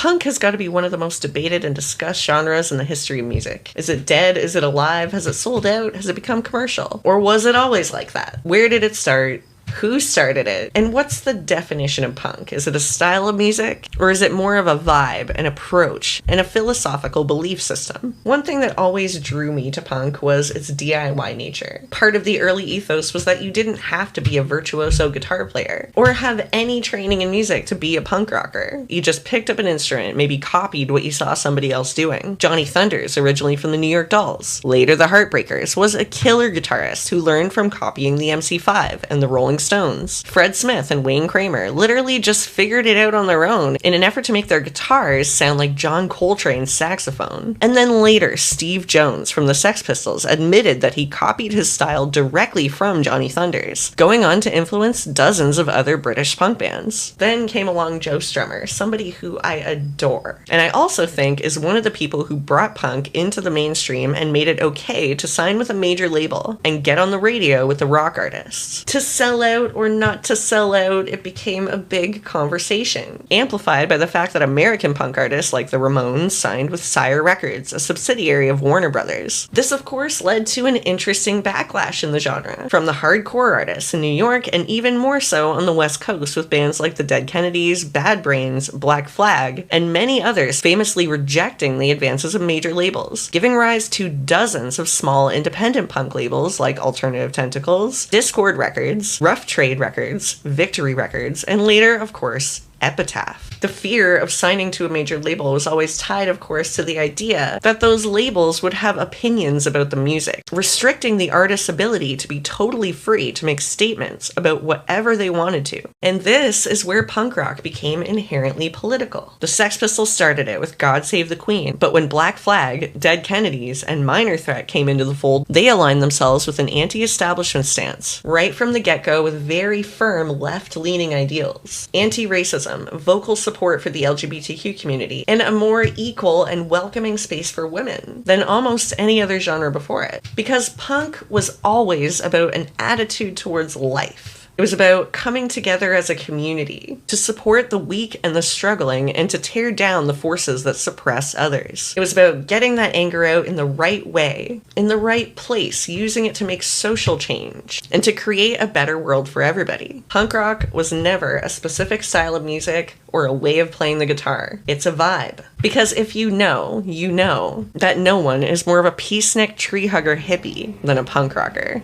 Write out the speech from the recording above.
Punk has got to be one of the most debated and discussed genres in the history of music. Is it dead? Is it alive? Has it sold out? Has it become commercial? Or was it always like that? Where did it start? Who started it? And what's the definition of punk? Is it a style of music? Or is it more of a vibe, an approach, and a philosophical belief system? One thing that always drew me to punk was its DIY nature. Part of the early ethos was that you didn't have to be a virtuoso guitar player or have any training in music to be a punk rocker. You just picked up an instrument, maybe copied what you saw somebody else doing. Johnny Thunders, originally from the New York Dolls. Later, the Heartbreakers, was a killer guitarist who learned from copying the MC5 and the Rolling Stones. Fred Smith and Wayne Kramer literally just figured it out on their own in an effort to make their guitars sound like John Coltrane's saxophone. And then later, Steve Jones from the Sex Pistols admitted that he copied his style directly from Johnny Thunders, going on to influence dozens of other British punk bands. Then came along Joe Strummer, somebody who I adore, and I also think is one of the people who brought punk into the mainstream and made it okay to sign with a major label and get on the radio with the rock artists. To sell out or not to sell out, it became a big conversation, amplified by the fact that American punk artists like the Ramones signed with Sire Records, a subsidiary of Warner Brothers. This, of course, led to an interesting backlash in the genre, from the hardcore artists in New York and even more so on the West Coast with bands like the Dead Kennedys, Bad Brains, Black Flag, and many others famously rejecting the advances of major labels, giving rise to dozens of small independent punk labels like Alternative Tentacles, Discord Records, Rough Trade Records, Victory Records, and later, of course, Epitaph. The fear of signing to a major label was always tied, of course, to the idea that those labels would have opinions about the music, restricting the artist's ability to be totally free to make statements about whatever they wanted to. And this is where punk rock became inherently political. The Sex Pistols started it with God Save the Queen, but when Black Flag, Dead Kennedys, and Minor Threat came into the fold, they aligned themselves with an anti-establishment stance, right from the get-go with very firm left-leaning ideals. Anti-racism, vocal support for the LGBTQ community, and a more equal and welcoming space for women than almost any other genre before it. Because punk was always about an attitude towards life. It was about coming together as a community to support the weak and the struggling and to tear down the forces that suppress others. It was about getting that anger out in the right way, in the right place, using it to make social change and to create a better world for everybody. Punk rock was never a specific style of music or a way of playing the guitar. It's a vibe. Because if you know that no one is more of a peacenik tree hugger hippie than a punk rocker.